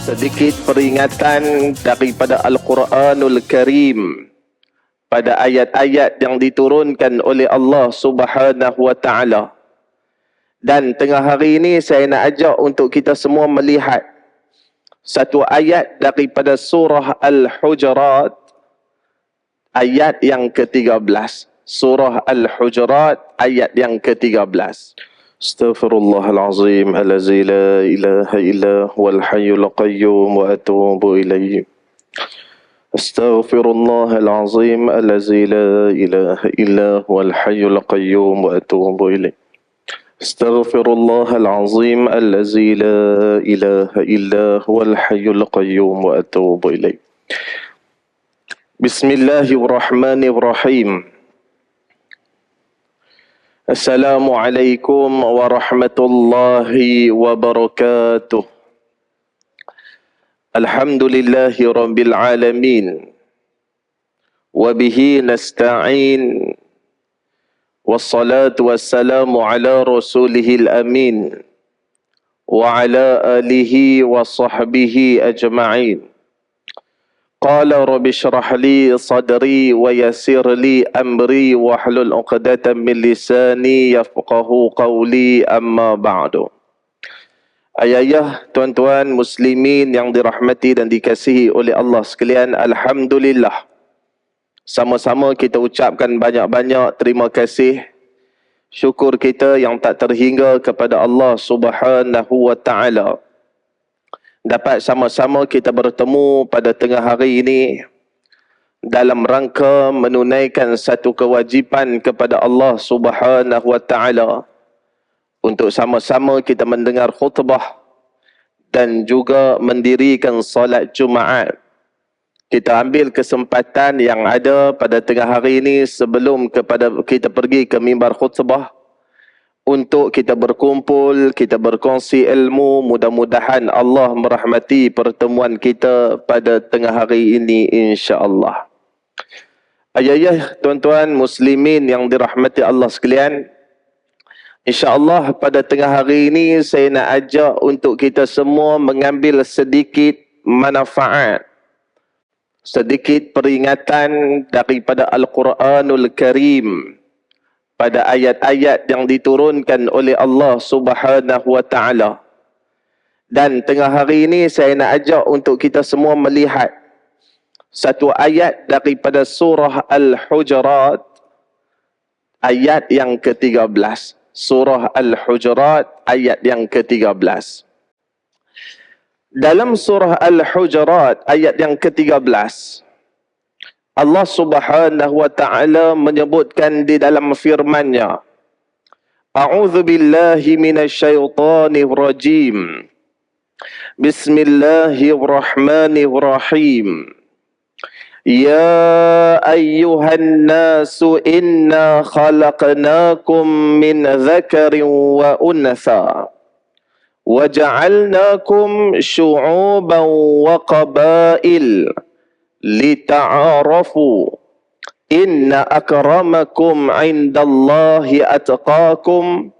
sedikit peringatan daripada Al-Quranul Karim pada ayat-ayat yang diturunkan oleh Allah Subhanahu wa Ta'ala. Dan tengah hari ini saya nak ajak untuk kita semua melihat satu ayat daripada surah Al-Hujurat, ayat yang ke-13. Surah Al-Hujurat, ayat yang ke-13. Astaghfirullahalazim allazi la ilaha illa huwal hayyul qayyum wa atubu ilayhi. Astaghfirullahalazim allazi la ilaha illa huwal hayyul qayyum wa atubu ilayhi. Astaghfirullahalazim allazi la ilaha illa huwal hayyul qayyum wa atubu ilayhi. Bismillahirrahmanirrahim. Assalamualaikum warahmatullahi wabarakatuh. Alhamdulillahi rabbil alamin. Wabihi nasta'in. Wassalatu wassalamu ala rasulihil amin. Wa ala alihi wa sahbihi ajma'in. Qala rabbi shrah li sadri wa yassir li amri wa hlul 'uqdatam min lisani yafqahu qawli, amma ba'du. Ayah, tuan-tuan muslimin yang dirahmati dan dikasihi oleh Allah sekalian, alhamdulillah. Sama-sama kita ucapkan banyak-banyak terima kasih, syukur kita yang tak terhingga kepada Allah Subhanahu wa Ta'ala. Dapat sama-sama kita bertemu pada tengah hari ini dalam rangka menunaikan satu kewajipan kepada Allah Subhanahu wa Ta'ala untuk sama-sama kita mendengar khutbah dan juga mendirikan solat Jumaat. Kita ambil kesempatan yang ada pada tengah hari ini sebelum kita pergi ke mimbar khutbah untuk kita berkumpul, kita berkongsi ilmu. Mudah-mudahan Allah merahmati pertemuan kita pada tengah hari ini, insya-Allah. Ayah, tuan-tuan muslimin yang dirahmati Allah sekalian, insya-Allah pada tengah hari ini saya nak ajak untuk kita semua mengambil sedikit manfaat, sedikit peringatan daripada Al-Quranul Karim pada ayat-ayat yang diturunkan oleh Allah Subhanahu wa Ta'ala. Dan tengah hari ini saya nak ajak untuk kita semua melihat satu ayat daripada surah Al-Hujurat, ayat yang ke-13. Surah Al-Hujurat, ayat yang ke-13. Dalam surah Al-Hujurat, ayat yang ke-13, Allah Subhanahu wa Ta'ala menyebutkan di dalam firman-Nya, A'udzu billahi minasyaitonir rajim. Bismillahirrahmanirrahim. Ya ayyuhan nasu inna khalaqnakum min dzakarin wa untha wa ja'alnakum syu'uban wa qabail lita'arafu inna akramakum 'indallahi atqakum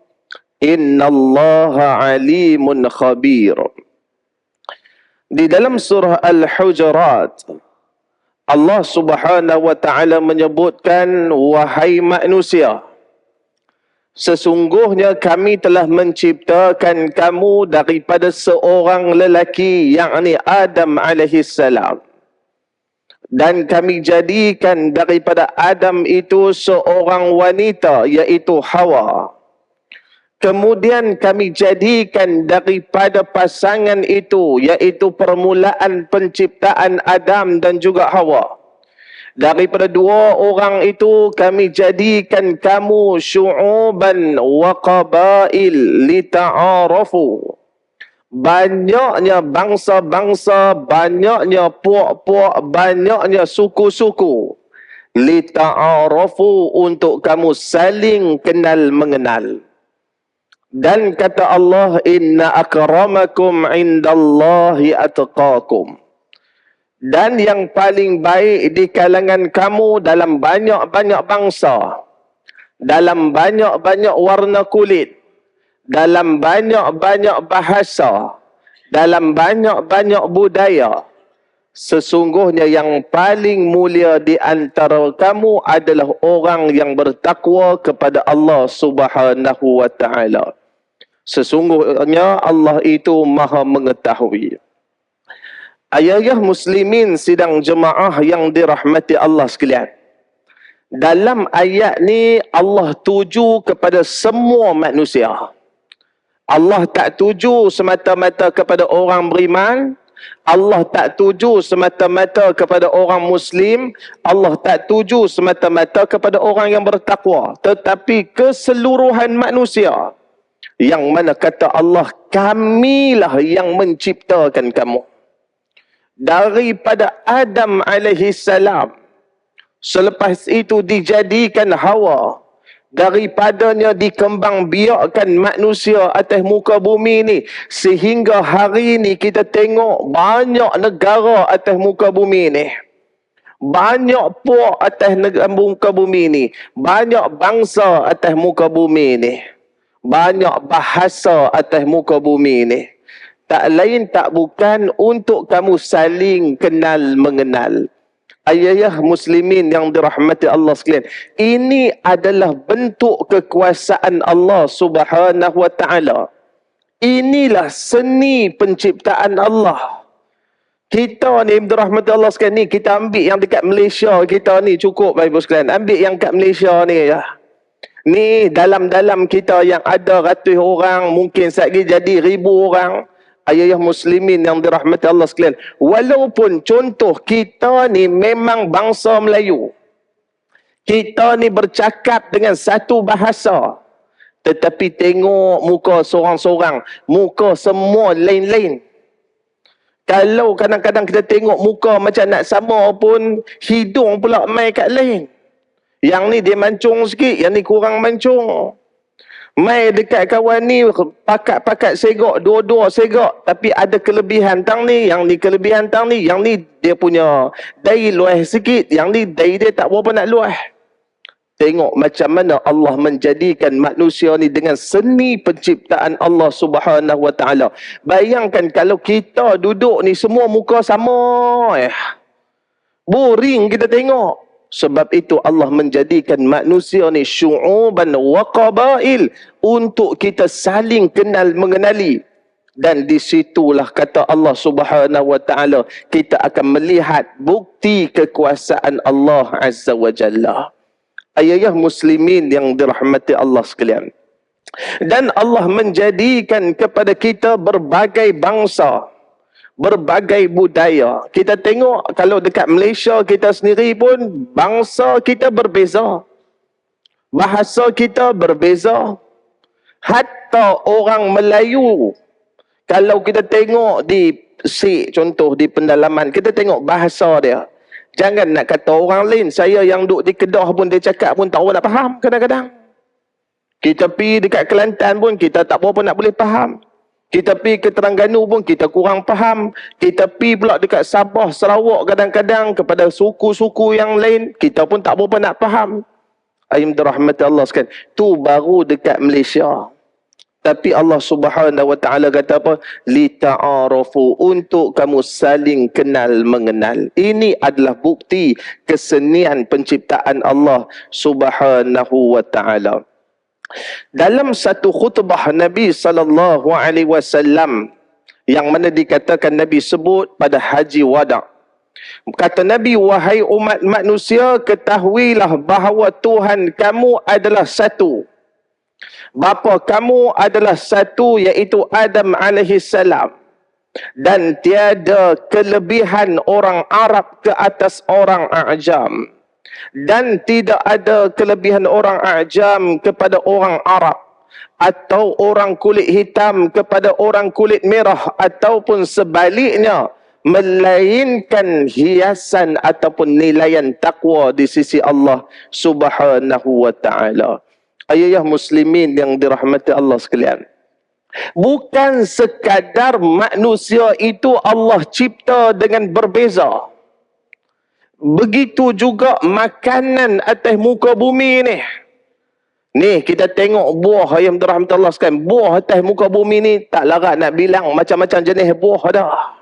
innallaha 'alimun khabir. Di dalam surah Al-Hujurat, Allah Subhanahu wa Ta'ala menyebutkan, wahai manusia, sesungguhnya kami telah menciptakan kamu daripada seorang lelaki, yakni Adam alaihi salam. Dan kami jadikan daripada Adam itu seorang wanita, iaitu Hawa. Kemudian kami jadikan daripada pasangan itu, iaitu permulaan penciptaan Adam dan juga Hawa. Daripada dua orang itu kami jadikan kamu syu'uban wa qabail lita'arafu. Banyaknya bangsa-bangsa, banyaknya puak-puak, banyaknya suku-suku. Lita'arafu, untuk kamu saling kenal mengenal. Dan kata Allah, inna akramakum 'indallahi atqakum. Dan yang paling baik di kalangan kamu dalam banyak-banyak bangsa, dalam banyak-banyak warna kulit, dalam banyak-banyak bahasa, dalam banyak-banyak budaya, sesungguhnya yang paling mulia di antara kamu adalah orang yang bertakwa kepada Allah Subhanahu wa taala. Sesungguhnya Allah itu Maha mengetahui. Ayah-ayah muslimin sidang jemaah yang dirahmati Allah sekalian. Dalam ayat ni Allah tuju kepada semua manusia. Allah tak tuju semata-mata kepada orang beriman. Allah tak tuju semata-mata kepada orang Muslim. Allah tak tuju semata-mata kepada orang yang bertakwa. Tetapi keseluruhan manusia. Yang mana kata Allah, kamilah yang menciptakan kamu. Daripada Adam alaihi salam. Selepas itu dijadikan Hawa. Daripadanya dikembangbiakkan manusia atas muka bumi ni. Sehingga hari ni kita tengok banyak negara atas muka bumi ni. Banyak puak atas muka bumi ni. Banyak bangsa atas muka bumi ni. Banyak bahasa atas muka bumi ni. Tak lain tak bukan untuk kamu saling kenal mengenal. Ayah-ayah muslimin yang dirahmati Allah sekalian, ini adalah bentuk kekuasaan Allah Subhanahu wa taala. Inilah seni penciptaan Allah. Kita ni dirahmati Allah sekalian ni, kita ambil yang dekat Malaysia kita ni cukup Bapak Ibu sekalian. Ambil yang kat Malaysia ni ya. Ni dalam-dalam kita yang ada ratus orang, mungkin sekali jadi 1000 orang. Ayah-ayah muslimin yang dirahmati Allah sekalian. Walaupun contoh kita ni memang bangsa Melayu. Kita ni bercakap dengan satu bahasa. Tetapi tengok muka seorang-seorang. Muka semua lain-lain. Kalau kadang-kadang kita tengok muka macam nak sama pun, hidung pula mai kat lain. Yang ni dia mancung sikit, yang ni kurang mancung. Mai dekat kawan ni, pakat-pakat segak, dua-dua segak. Tapi ada kelebihan tang ni, yang ni kelebihan tang ni. Yang ni dia punya dai luah sikit, yang ni dai dia tak berapa nak luah. Tengok macam mana Allah menjadikan manusia ni dengan seni penciptaan Allah Subhanahu wa taala. Bayangkan kalau kita duduk ni semua muka sama. Boring kita tengok. Sebab itu Allah menjadikan manusia ni syu'uban wa qabail untuk kita saling kenal mengenali. Dan disitulah kata Allah Subhanahu wa taala kita akan melihat bukti kekuasaan Allah Azza wa Jalla. Ayah-ayah muslimin yang dirahmati Allah sekalian. Dan Allah menjadikan kepada kita berbagai bangsa, berbagai budaya. Kita tengok kalau dekat Malaysia kita sendiri pun bangsa kita berbeza. Bahasa kita berbeza. Hatta orang Melayu, kalau kita tengok di contoh di pendalaman, kita tengok bahasa dia. Jangan nak kata orang lain, saya yang duduk di Kedah pun dia cakap pun tak nak faham kadang-kadang. Kita pergi dekat Kelantan pun kita tak berapa nak boleh faham. Kita pergi ke Terengganu pun kita kurang faham. Kita pergi pula dekat Sabah, Sarawak kadang-kadang kepada suku-suku yang lain, kita pun tak berapa nak faham. Ayat rahmat Allah sekalian. Tu baru dekat Malaysia. Tapi Allah Subhanahu wa taala kata apa? Lita'arafu, untuk kamu saling kenal mengenal. Ini adalah bukti kesenian penciptaan Allah Subhanahu wa taala. Dalam satu khutbah Nabi sallallahu alaihi wasallam yang mana dikatakan Nabi sebut pada Haji Wada. Kata Nabi, wahai umat manusia, ketahuilah bahawa Tuhan kamu adalah satu. Bapa kamu adalah satu, iaitu Adam alaihi salam. Dan tiada kelebihan orang Arab ke atas orang A'jam. Dan tidak ada kelebihan orang A'jam kepada orang Arab. Atau orang kulit hitam kepada orang kulit merah. Ataupun sebaliknya. Melainkan hiasan ataupun nilaian takwa di sisi Allah Subhanahu wa ta'ala. Ayah muslimin yang dirahmati Allah sekalian. Bukan sekadar manusia itu Allah cipta dengan berbeza. Begitu juga makanan atas muka bumi ni. Ni kita tengok buah yang dirahmati Allah sekalian. Buah atas muka bumi ni tak larat nak bilang macam-macam jenis buah dah.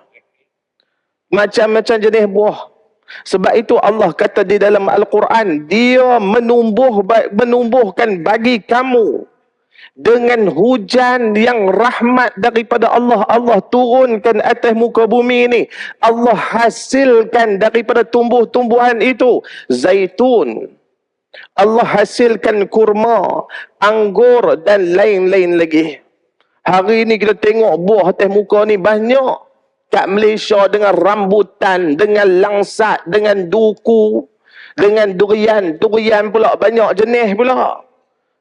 Macam-macam jenis buah. Sebab itu Allah kata di dalam Al-Quran, dia menumbuhkan bagi kamu dengan hujan yang rahmat daripada Allah. Allah turunkan atas muka bumi ini. Allah hasilkan daripada tumbuh-tumbuhan itu zaitun. Allah hasilkan kurma, anggur dan lain-lain lagi. Hari ini kita tengok buah atas muka ni banyak. Kat Malaysia dengan rambutan, dengan langsat, dengan duku, dengan durian. Durian pula banyak jenis pula.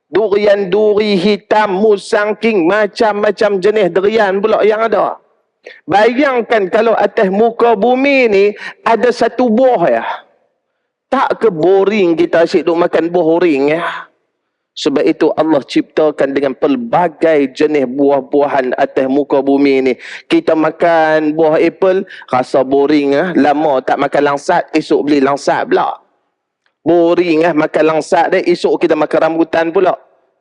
Durian duri hitam, musang king, macam-macam jenis durian pula yang ada. Bayangkan kalau atas muka bumi ni ada satu buah ya. Tak ke boring kita asyik duk makan buah oring ya. Sebab itu Allah ciptakan dengan pelbagai jenis buah-buahan atas muka bumi ni. Kita makan buah apple, rasa boring ah. Lama tak makan langsat, esok beli langsat pula. Boring ah makan langsat dia, esok kita makan rambutan pula.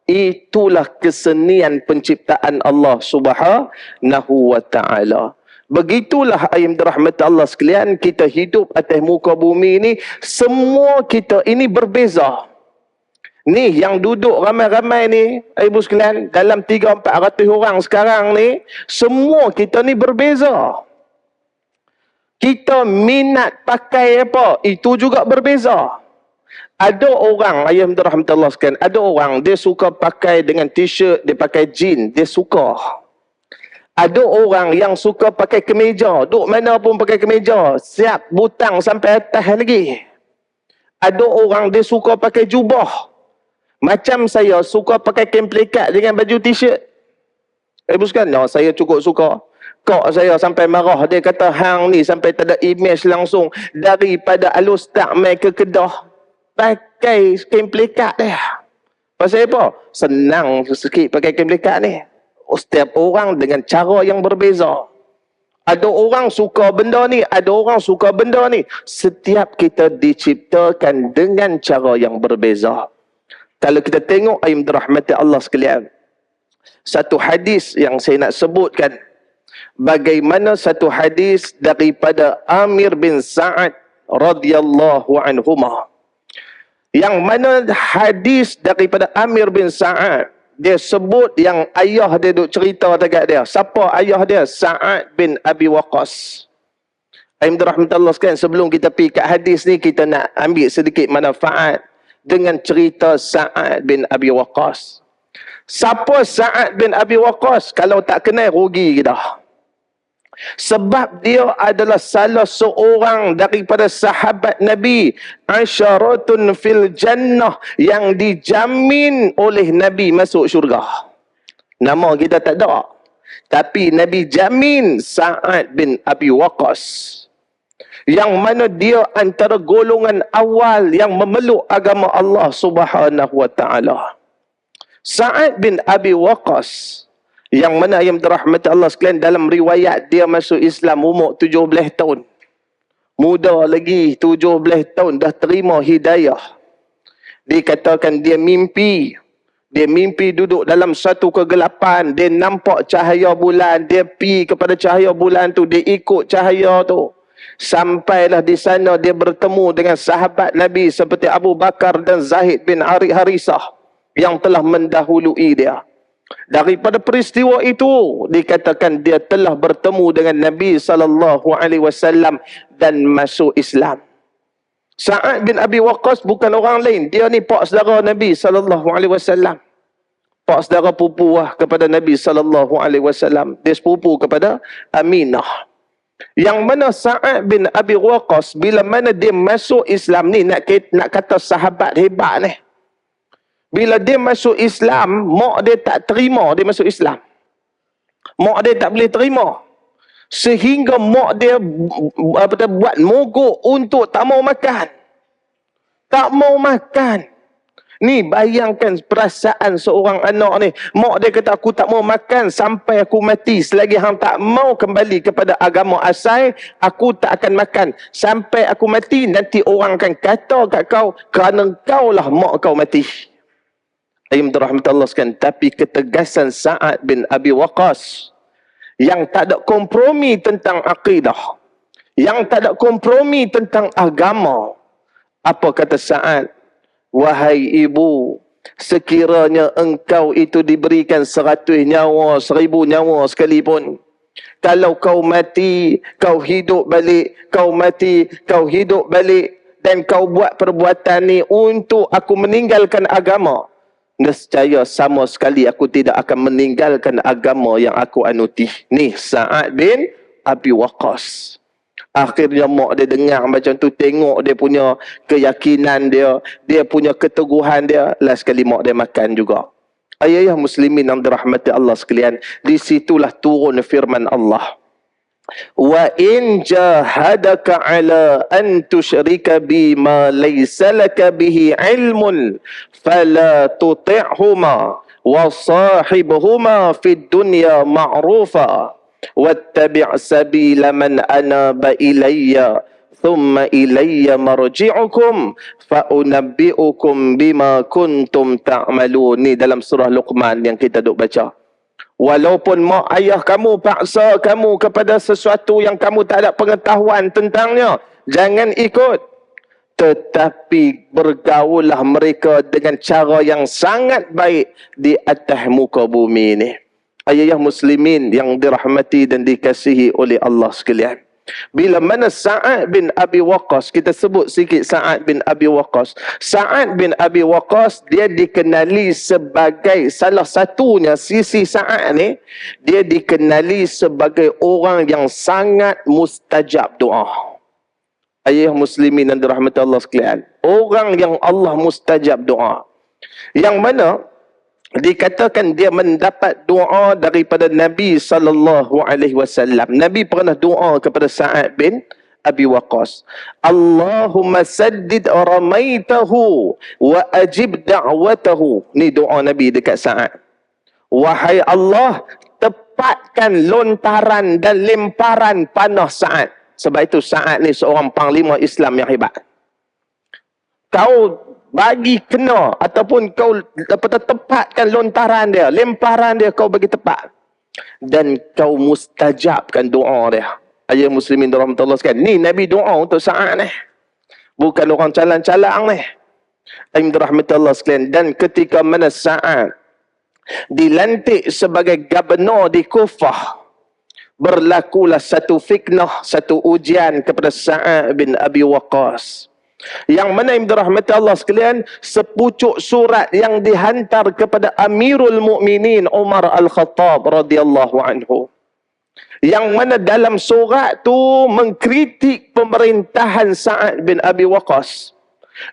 Itulah kesenian penciptaan Allah Subhanahu wa taala. Begitulah ayam dirahmati Allah sekalian, kita hidup atas muka bumi ni, semua kita ini berbeza. Ni yang duduk ramai-ramai ni, ibu sekalian, dalam 300-400 orang sekarang ni, semua kita ni berbeza. Kita minat pakai apa, itu juga berbeza. Ada orang, ayam dirahmati Allah sekalian, ada orang dia suka pakai dengan t-shirt, dia pakai jeans, dia suka. Ada orang yang suka pakai kemeja, duk mana pun pakai kemeja, siap butang sampai atas lagi. Ada orang dia suka pakai jubah. Macam saya suka pakai kain pelikat dengan baju t-shirt. Ibu sekalian, no, saya cukup suka. Kok saya sampai marah, dia kata hang ni sampai tak ada image langsung daripada alus tak mai ke Kedah. Pakai kain pelikat dia. Pasal apa? Senang sikit pakai kain pelikat ni. Setiap orang dengan cara yang berbeza. Ada orang suka benda ni, ada orang suka benda ni. Setiap kita diciptakan dengan cara yang berbeza. Kalau kita tengok ayam dirahmati Allah sekalian, satu hadis yang saya nak sebutkan, bagaimana satu hadis daripada Amir bin Sa'ad radhiyallahu anhuma. Yang mana hadis daripada Amir bin Sa'ad, dia sebut yang ayah dia duk cerita dekat dia. Siapa ayah dia? Sa'ad bin Abi Waqqas. Ayam dirahmati Allah sekalian, sebelum kita pergi kat hadis ni, kita nak ambil sedikit manfaat dengan cerita Sa'ad bin Abi Waqqas. Siapa Sa'ad bin Abi Waqqas? Kalau tak kenal, rugi kita. Sebab dia adalah salah seorang daripada sahabat Nabi, asyaratun fil jannah, yang dijamin oleh Nabi masuk syurga. Nama kita tak ada, tapi Nabi jamin Sa'ad bin Abi Waqqas, yang mana dia antara golongan awal yang memeluk agama Allah Subhanahu wa taala. Sa'ad bin Abi Waqqas, yang mana yang dirahmati Allah sekalian, dalam riwayat dia masuk Islam umur 17 tahun. Muda lagi, 17 tahun dah terima hidayah. Dikatakan dia mimpi. Dia mimpi duduk dalam satu kegelapan, dia nampak cahaya bulan, dia pergi kepada cahaya bulan tu, dia ikut cahaya tu. Sampailah di sana dia bertemu dengan sahabat Nabi seperti Abu Bakar dan Zahid bin Harisah yang telah mendahului dia. Daripada peristiwa itu dikatakan dia telah bertemu dengan Nabi SAW dan masuk Islam. Sa'ad bin Abi Waqqas bukan orang lain, dia ni pak saudara Nabi SAW. Pak saudara pupu kepada Nabi SAW. Dia sepupu kepada Aminah. Yang mana Sa'ad bin Abi Waqqas, bila mana dia masuk Islam ni, nak kata sahabat hebat ni. Bila dia masuk Islam, mak dia tak terima dia masuk Islam. Mak dia tak boleh terima. Sehingga mak dia buat mogok untuk tak mau makan. Tak mau makan. Ni bayangkan perasaan seorang anak ni. Mak dia kata, aku tak mau makan sampai aku mati. Selagi hang tak mau kembali kepada agama asal, aku tak akan makan. Sampai aku mati, nanti orang akan kata kat kau, kerana kau lah mak kau mati. Ayat rahmat Allah sekalian, tapi ketegasan Sa'ad bin Abi Waqqas yang tak ada kompromi tentang akidah, yang tak ada kompromi tentang agama. Apa kata Sa'ad? Wahai ibu, sekiranya engkau itu diberikan 100 nyawa, 1000 nyawa sekalipun, kalau kau mati, kau hidup balik, kau mati, kau hidup balik, dan kau buat perbuatan ni untuk aku meninggalkan agama, nescaya sama sekali aku tidak akan meninggalkan agama yang aku anuti. Ni Sa'ad bin Abi Waqqas. Akhirnya mak dia dengar macam tu, tengok dia punya keyakinan dia, dia punya keteguhan dia, last sekali mak dia makan juga. Ayah muslimin yang dirahmati Allah sekalian, di situlah turun firman Allah. Wa in jahadaka ala an tusyrika bima laysa laka bihi ilmun fala tuti'huma wa sahibhuma fid dunya ma'rufa wattabi' sabila man anaba ilayya thumma ilayya marji'ukum fa unabbi'ukum bima kuntum ta'malun. Ni dalam surah Luqman yang kita duk baca. Walaupun mak ayah kamu paksa kamu kepada sesuatu yang kamu tak ada pengetahuan tentangnya, jangan ikut. Tetapi bergaullah mereka dengan cara yang sangat baik di atas muka bumi ini. Ayah muslimin yang dirahmati dan dikasihi oleh Allah sekalian. Bila mana Sa'ad bin Abi Waqqas, kita sebut sikit Sa'ad bin Abi Waqqas. Sa'ad bin Abi Waqqas, dia dikenali sebagai, salah satunya sisi Sa'ad ni, dia dikenali sebagai orang yang sangat mustajab doa. Ayah muslimin dan dirahmati Allah sekalian, orang yang Allah mustajab doa, yang mana dikatakan dia mendapat doa daripada Nabi SAW. Nabi pernah doa kepada Sa'ad bin Abi Waqqas, Allahumma saddid ramaitahu wa ajib da'watahu. Ni doa Nabi dekat Sa'ad. Wahai Allah, tepatkan lontaran dan lemparan panah Sa'ad. Sebab itu Sa'ad ni seorang panglima Islam yang hebat. Kau bagi kena ataupun kau tepatkan lontaran dia, lemparan dia kau bagi tepat, dan kau mustajabkan doa dia. Ayah muslimin rahmatullah sekalian, ni Nabi doa untuk Sa'ad ni, bukan orang calang-calang ni. Ayah rahmatullah sekalian, dan ketika mana Sa'ad dilantik sebagai gubernur di Kufah, berlakulah satu fitnah, satu ujian kepada Sa'ad bin Abi Waqqas, yang mana yang dirahmati Allah sekalian, sepucuk surat yang dihantar kepada Amirul Mukminin Umar Al-Khattab radhiyallahu anhu, yang mana dalam surat tu mengkritik pemerintahan Sa'ad bin Abi Waqqas.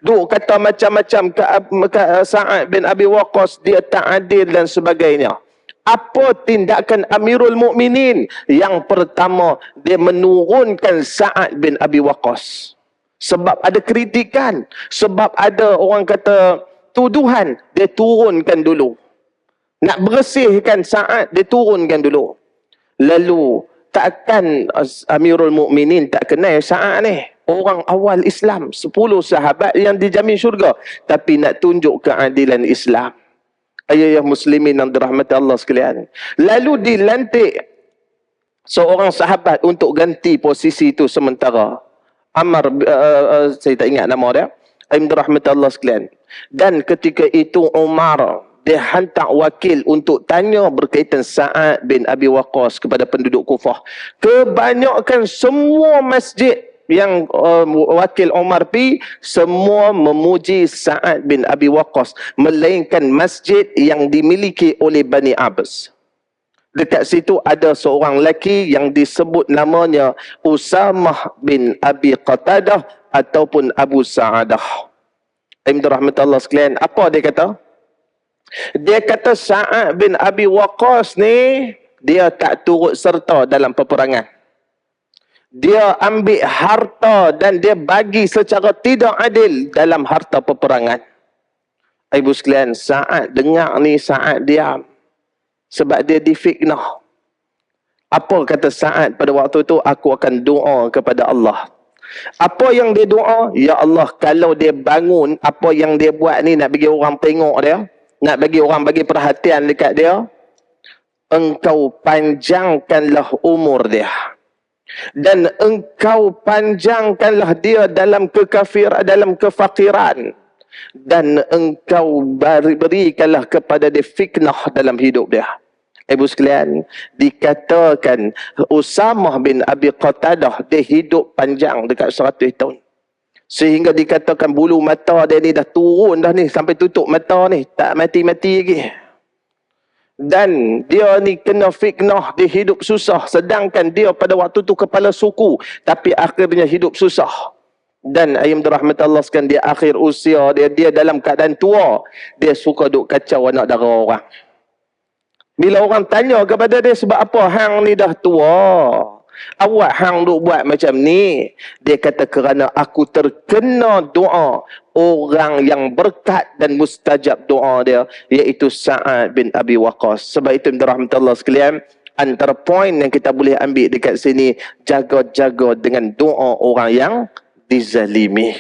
Duk kata macam-macam ke Sa'ad bin Abi Waqqas, dia tak adil dan sebagainya. Apa tindakan Amirul Mukminin? Yang pertama, dia menurunkan Sa'ad bin Abi Waqqas. Sebab ada kritikan, sebab ada orang kata tuduhan, dia turunkan dulu. Nak bersihkan Sa'ad, dia turunkan dulu. Lalu takkan Amirul Mukminin tak kenal Sa'ad ni? Orang awal Islam, 10 sahabat yang dijamin syurga, tapi nak tunjuk keadilan Islam. Ayah muslimin yang dirahmati Allah sekalian. Lalu dilantik seorang sahabat untuk ganti posisi itu sementara. Ammar, saya tak ingat nama dia. Ayah rahmat Allah sekalian. Dan ketika itu Umar, dia hantar wakil untuk tanya berkaitan Sa'ad bin Abi Waqqas kepada penduduk Kufah. Kebanyakan semua masjid yang wakil Umar pi, semua memuji Sa'ad bin Abi Waqqas, melainkan masjid yang dimiliki oleh Bani Abbas. Dekat situ ada seorang lelaki yang disebut namanya Usamah bin Abi Qatadah ataupun Abu Sa'adah. Rahmatullah sekalian, apa dia kata? Dia kata Sa'ad bin Abi Waqqas ni, dia tak turut serta dalam peperangan. Dia ambil harta dan dia bagi secara tidak adil dalam harta peperangan. Ibu sekalian, Sa'ad dengar ni, Sa'ad diam. Sebab dia difitnah. Apa kata Sa'ad pada waktu itu? Aku akan doa kepada Allah. Apa yang dia doa? Ya Allah, kalau dia bangun, apa yang dia buat ni nak bagi orang tengok dia, nak bagi orang bagi perhatian dekat dia, engkau panjangkanlah umur dia. Dan engkau panjangkanlah dia dalam dalam kefakiran. Dan engkau berikanlah kepada dia fitnah dalam hidup dia. Ibu sekalian, dikatakan Usamah bin Abi Qatadah, dia hidup panjang dekat 100 tahun. Sehingga dikatakan bulu mata dia ni dah turun dah ni, sampai tutup mata ni, tak mati-mati lagi. Dan dia ni kena fitnah, dia hidup susah. Sedangkan dia pada waktu tu kepala suku, tapi akhirnya hidup susah. Dan ayam dirahmati Allah sekalian, dia akhir usia dia dalam keadaan tua, dia suka duk kacau anak dara orang. Bila orang tanya kepada dia, sebab apa hang ni dah tua, awak hang duk buat macam ni? Dia kata, kerana aku terkena doa orang yang berkat dan mustajab doa dia, iaitu Sa'ad bin Abi Waqqas. Sebab itu dirahmati Allah sekalian, antara poin yang kita boleh ambil dekat sini, jaga-jaga dengan doa orang yang dizalimi.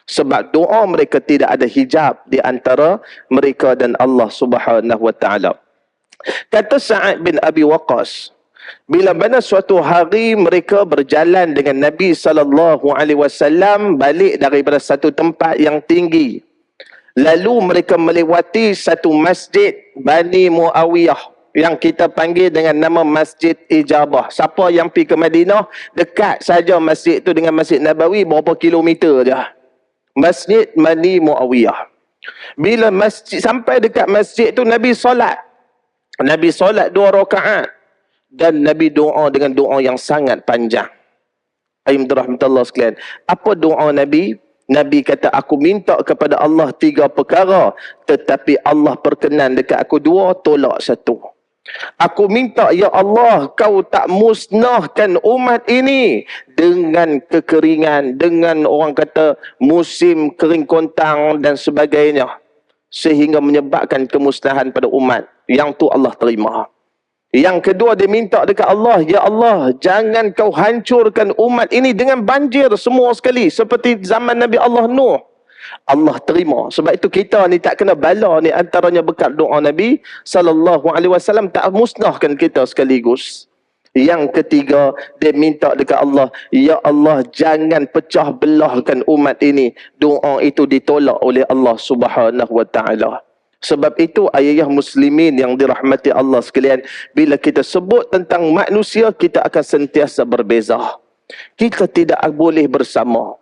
Sebab doa mereka tidak ada hijab di antara mereka dan Allah Subhanahu wa taala. Kata Sa'ad bin Abi Waqqas, bila mana suatu hari mereka berjalan dengan Nabi SAW balik daripada satu tempat yang tinggi. Lalu mereka melewati satu masjid Bani Muawiyah yang kita panggil dengan nama Masjid Ijabah. Siapa yang pergi ke Madinah, dekat saja masjid itu dengan Masjid Nabawi, berapa kilometer je. Masjid Bani Muawiyah. Bila masjid sampai dekat masjid itu, Nabi solat 2 rakaat. Dan Nabi doa dengan doa yang sangat panjang. Ayat rahmatullah sekalian. Apa doa Nabi? Nabi kata, aku minta kepada Allah 3 perkara, tetapi Allah perkenan dekat aku 2, tolak 1. Aku minta, ya Allah, kau tak musnahkan umat ini dengan kekeringan, dengan orang kata musim kering kontang dan sebagainya, sehingga menyebabkan kemusnahan pada umat. Yang tu Allah terima. Yang kedua, dia minta dekat Allah, ya Allah, jangan kau hancurkan umat ini dengan banjir semua sekali, seperti zaman Nabi Allah Nuh. Allah terima. Sebab itu kita ni tak kena bala ni, antaranya berkat doa Nabi SAW, tak musnahkan kita sekaligus. Yang ketiga, dia minta dekat Allah, ya Allah, jangan pecah belahkan umat ini. Doa itu ditolak oleh Allah Subhanahu wa taala. Sebab itu ayah muslimin yang dirahmati Allah sekalian, bila kita sebut tentang manusia, kita akan sentiasa berbeza. Kita tidak boleh bersama.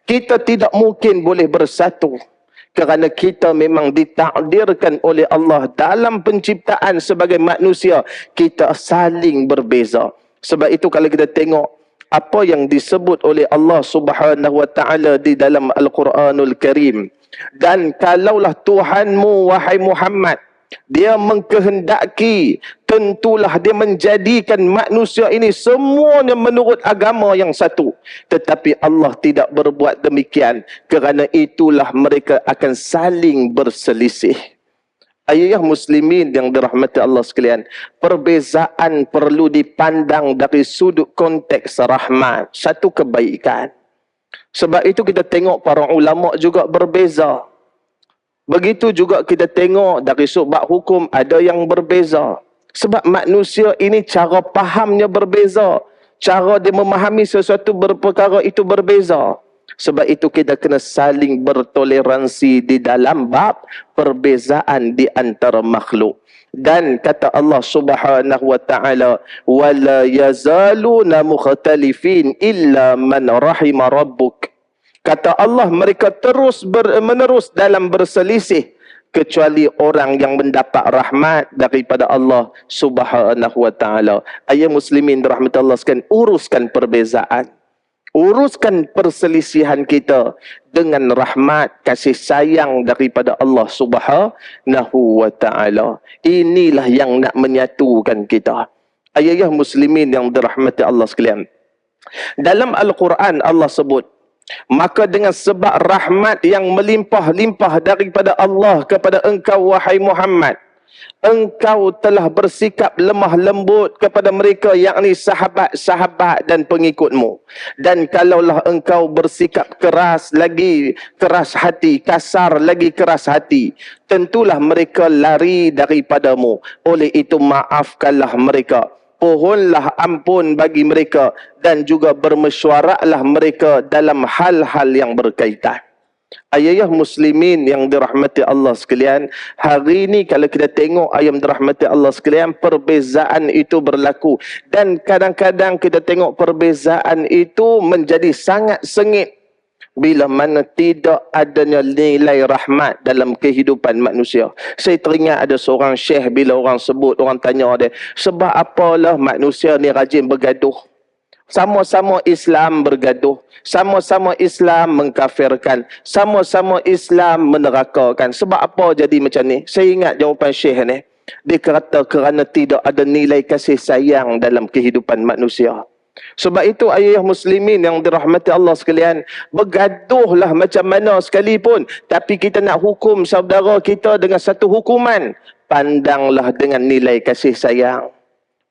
Kita tidak mungkin boleh bersatu. Kerana kita memang ditakdirkan oleh Allah dalam penciptaan sebagai manusia, kita saling berbeza. Sebab itu kalau kita tengok apa yang disebut oleh Allah Subhanahu wa taala di dalam Al-Quranul Karim, dan kalaulah Tuhanmu wahai Muhammad, dia mengkehendaki, tentulah dia menjadikan manusia ini semuanya menurut agama yang satu. Tetapi Allah tidak berbuat demikian, kerana itulah mereka akan saling berselisih. Ayah muslimin yang dirahmati Allah sekalian, perbezaan perlu dipandang dari sudut konteks rahmat, satu kebaikan. Sebab itu kita tengok para ulama juga berbeza. Begitu juga kita tengok dari sudut hukum ada yang berbeza. Sebab manusia ini cara fahamnya berbeza. Cara dia memahami sesuatu perkara itu berbeza. Sebab itu kita kena saling bertoleransi di dalam bab perbezaan di antara makhluk. Dan kata Allah Subhanahu wa taala, wala yazaluna mukhtalifin illa man rahima rabbuk. Kata Allah, mereka terus menerus dalam berselisih, kecuali orang yang mendapat rahmat daripada Allah Subhanahu wa taala. Ayat muslimin dirahmati Allah sekalian, uruskan perbezaan. Uruskan perselisihan kita dengan rahmat, kasih sayang daripada Allah Subhanahu wa ta'ala. Inilah yang nak menyatukan kita. Ayah muslimin yang dirahmati Allah sekalian. Dalam Al-Quran Allah sebut, maka dengan sebab rahmat yang melimpah-limpah daripada Allah kepada engkau wahai Muhammad, Engkau telah bersikap lemah lembut kepada mereka, yakni sahabat-sahabat dan pengikutmu. Dan kalaulah engkau bersikap keras, lagi keras hati, kasar lagi keras hati, tentulah mereka lari daripadamu. Oleh itu maafkanlah mereka, pohonlah ampun bagi mereka, dan juga bermesyuaratlah mereka dalam hal-hal yang berkaitan. Ayah muslimin yang dirahmati Allah sekalian, hari ini kalau kita tengok ayah dirahmati Allah sekalian, perbezaan itu berlaku. Dan kadang-kadang kita tengok perbezaan itu menjadi sangat sengit bila mana tidak adanya nilai rahmat dalam kehidupan manusia. Saya teringat ada seorang syekh, bila orang sebut, orang tanya dia, sebab apalah manusia ni rajin bergaduh? Sama-sama Islam bergaduh, sama-sama Islam mengkafirkan, sama-sama Islam menerakakan. Sebab apa jadi macam ni? Saya ingat jawapan syekh ni. Dia kata kerana tidak ada nilai kasih sayang dalam kehidupan manusia. Sebab itu ayah muslimin yang dirahmati Allah sekalian, bergaduhlah macam mana sekalipun, tapi kita nak hukum saudara kita dengan satu hukuman, pandanglah dengan nilai kasih sayang.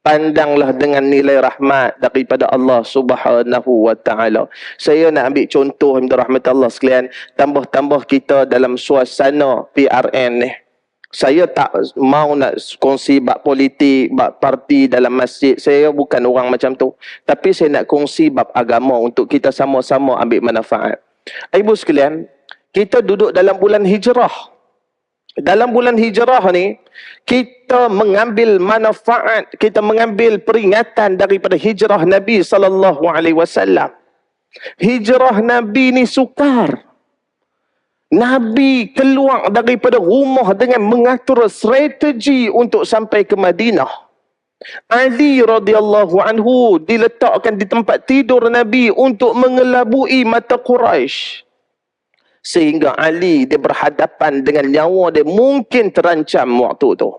Pandanglah dengan nilai rahmat daripada Allah Subhanahu wa taala. Saya nak ambil contoh rahmat Allah sekalian, tambah-tambah kita dalam suasana PRN ni. Saya tak mau nak kongsi bab politik, bab parti dalam masjid. Saya bukan orang macam tu. Tapi saya nak kongsi bab agama untuk kita sama-sama ambil manfaat. Ibu sekalian, kita duduk dalam bulan hijrah. Dalam bulan hijrah ni, kita mengambil manfaat, kita mengambil peringatan daripada hijrah Nabi SAW. Hijrah Nabi ni sukar. Nabi keluar daripada rumah dengan mengatur strategi untuk sampai ke Madinah. Ali radhiyallahu anhu diletakkan di tempat tidur Nabi untuk mengelabui mata Quraisy. Sehingga Ali dia berhadapan dengan nyawa dia mungkin terancam waktu tu.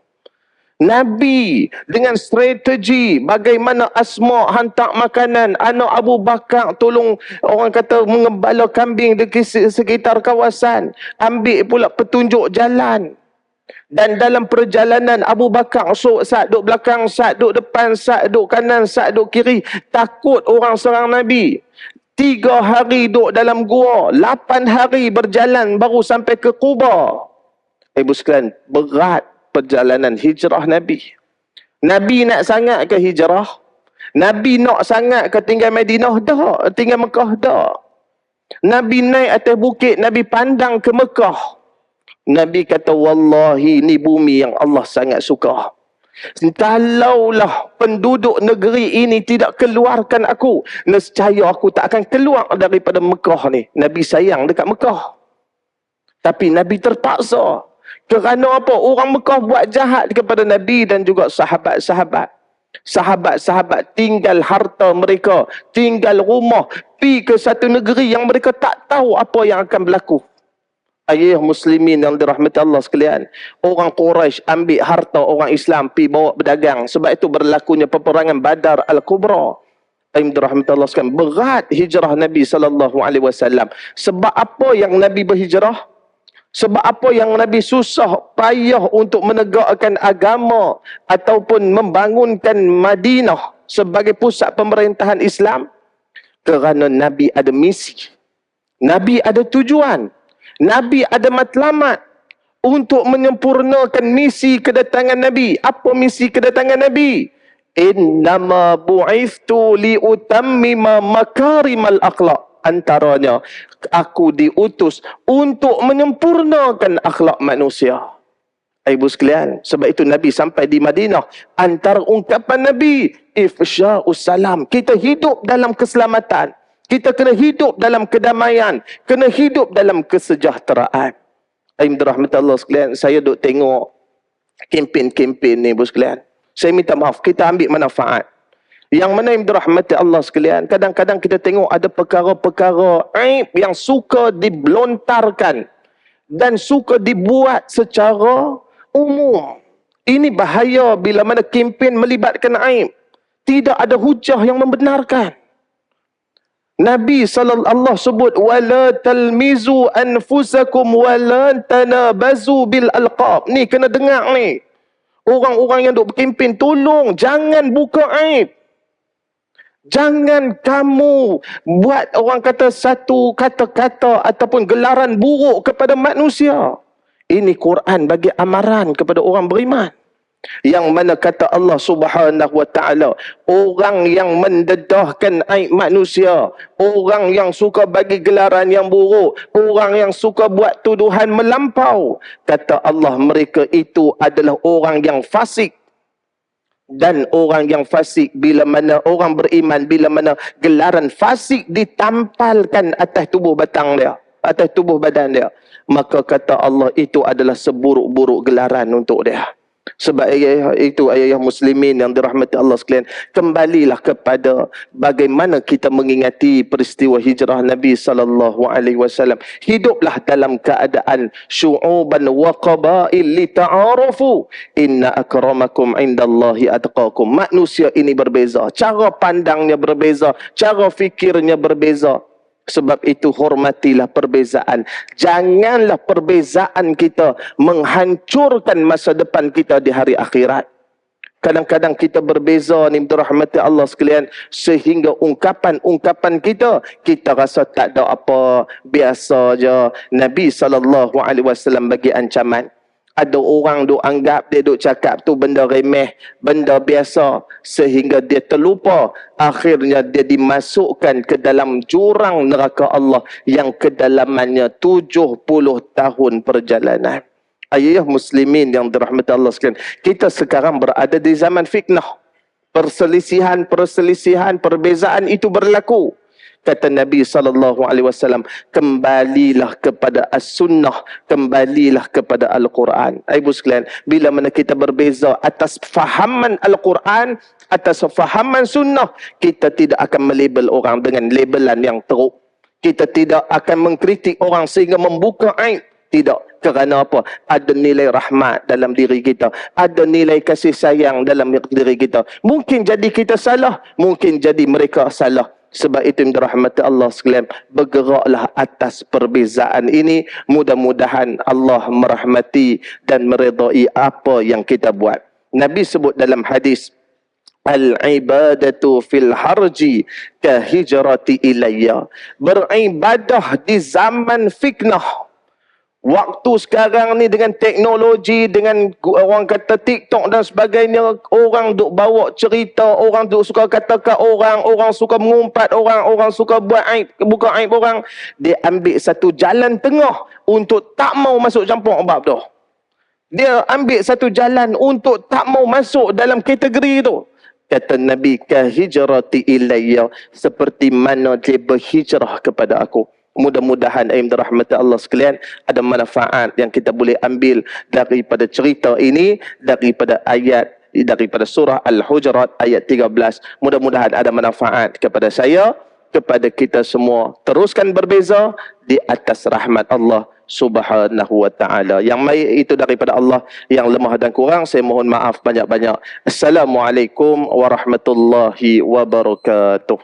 Nabi dengan strategi bagaimana Asma hantar makanan, anak Abu Bakar tolong orang kata mengembala kambing di sekitar kawasan, ambil pula petunjuk jalan. Dan dalam perjalanan Abu Bakar Sa'd duduk belakang, Sa'd duduk depan, Sa'd duduk kanan, Sa'd duduk kiri, takut orang serang Nabi. 3 hari duduk dalam gua, 8 hari berjalan baru sampai ke Quba. Ibu sekalian, berat perjalanan hijrah Nabi. Nabi nak sangat ke hijrah? Nabi nak sangat ke tinggal Madinah? Tak. Tinggal Mekah? Tak. Nabi naik atas bukit, Nabi pandang ke Mekah. Nabi kata, wallahi ni bumi yang Allah sangat suka. Kalaulah penduduk negeri ini tidak keluarkan aku, nescaya aku tak akan keluar daripada Mekah ni. Nabi sayang dekat Mekah. Tapi Nabi terpaksa. Kerana apa? Orang Mekah buat jahat kepada Nabi dan juga sahabat-sahabat. Sahabat-sahabat tinggal harta mereka, tinggal rumah, pergi ke satu negeri yang mereka tak tahu apa yang akan berlaku. Ayah muslimin yang dirahmati Allah sekalian, orang Quraisy ambil harta orang Islam pi bawa berdagang. Sebab itu berlakunya peperangan Badar Al-Kubra. Ayah dirahmati Allah sekalian, berat hijrah Nabi SAW. Sebab apa yang Nabi berhijrah? Sebab apa yang Nabi susah payah untuk menegakkan agama ataupun membangunkan Madinah sebagai pusat pemerintahan Islam? Kerana Nabi ada misi. Nabi ada tujuan. Nabi ada matlamat untuk menyempurnakan misi kedatangan Nabi. Apa misi kedatangan Nabi? Innama bu'ithtu liutammima makarimal akhlak. Antaranya, aku diutus untuk menyempurnakan akhlak manusia. Ibu sekalian, sebab itu Nabi sampai di Madinah, antara ungkapan Nabi, ifsya'us salam. Kita hidup dalam keselamatan. Kita kena hidup dalam kedamaian, kena hidup dalam kesejahteraan. Ayah dirahmati Allah sekalian, saya duk tengok kempen-kempen ni, ibu sekalian. Saya minta maaf, kita ambil manfaat. Yang mana yang dirahmati Allah sekalian, kadang-kadang kita tengok ada perkara-perkara aib yang suka dilontarkan dan suka dibuat secara umum. Ini bahaya bila mana kempen melibatkan aib. Tidak ada hujah yang membenarkan. Nabi sallallahu sebut wala talmizu anfusakum wala tanabazu bil alqab. Ni kena dengar ni. Orang-orang yang duk berkempen, tolong jangan buka aib. Jangan kamu buat orang kata satu kata-kata ataupun gelaran buruk kepada manusia. Ini Quran bagi amaran kepada orang beriman. Yang mana kata Allah Subhanahu wa ta'ala, orang yang mendedahkan aib manusia, orang yang suka bagi gelaran yang buruk, orang yang suka buat tuduhan melampau, kata Allah mereka itu adalah orang yang fasik. Dan orang yang fasik, bila mana orang beriman, bila mana gelaran fasik ditampalkan atas tubuh batang dia, atas tubuh badan dia, maka kata Allah itu adalah seburuk-buruk gelaran untuk dia. Sebab itu ayah muslimin yang dirahmati Allah sekalian, kembalilah kepada bagaimana kita mengingati peristiwa hijrah Nabi SAW. Hiduplah dalam keadaan syu'uban wa qabail li ta'arufu inna akramakum indallahi atqakum. Manusia ini berbeza, cara pandangnya berbeza, cara fikirnya berbeza. Sebab itu hormatilah perbezaan. Janganlah perbezaan kita menghancurkan masa depan kita di hari akhirat. Kadang-kadang kita berbeza ni, dirahmati Allah sekalian, sehingga ungkapan-ungkapan kita rasa tak ada apa, biasa je. Nabi SAW bagi ancaman. Ada orang duk anggap dia duk cakap tu benda remeh, benda biasa, sehingga dia terlupa. Akhirnya dia dimasukkan ke dalam jurang neraka Allah yang kedalamannya 70 tahun perjalanan. Ayah muslimin yang dirahmati Allah sekalian, kita sekarang berada di zaman fitnah. Perselisihan, perbezaan itu berlaku. Kata Nabi SAW, kembalilah kepada as-sunnah, kembalilah kepada Al-Quran. Ibu sekalian, bila mana kita berbeza atas fahaman Al-Quran, atas fahaman sunnah, kita tidak akan melabel orang dengan labelan yang teruk. Kita tidak akan mengkritik orang sehingga membuka aib. Tidak. Kerana apa? Ada nilai rahmat dalam diri kita. Ada nilai kasih sayang dalam diri kita. Mungkin jadi kita salah, mungkin jadi mereka salah. Sebab itu dirahmati Allah sekalian, bergeraklah atas perbezaan ini. Mudah-mudahan Allah merahmati dan meredai apa yang kita buat. Nabi sebut dalam hadis, al-ibadatu fil harji ka hijrati ilayya. Beribadah di zaman fitnah. Waktu sekarang ni dengan teknologi, dengan orang kata TikTok dan sebagainya, orang duk bawa cerita, orang duk suka katakan orang suka mengumpat orang suka buat aib, buka aib orang. Dia ambil satu jalan tengah untuk tak mau masuk campur bab tu. Dia ambil satu jalan untuk tak mau masuk dalam kategori tu. Kata Nabi, ka hijrati ilayya, seperti mana dia berhijrah kepada aku. Mudah-mudahan ayat dirahmati Allah sekalian, ada manfaat yang kita boleh ambil daripada cerita ini, daripada surah Al-Hujurat ayat 13. Mudah-mudahan ada manfaat kepada saya, kepada kita semua. Teruskan berbeza di atas rahmat Allah Subhanahu wa ta'ala. Yang baik itu daripada Allah, yang lemah dan kurang saya mohon maaf banyak-banyak. Assalamualaikum warahmatullahi wabarakatuh.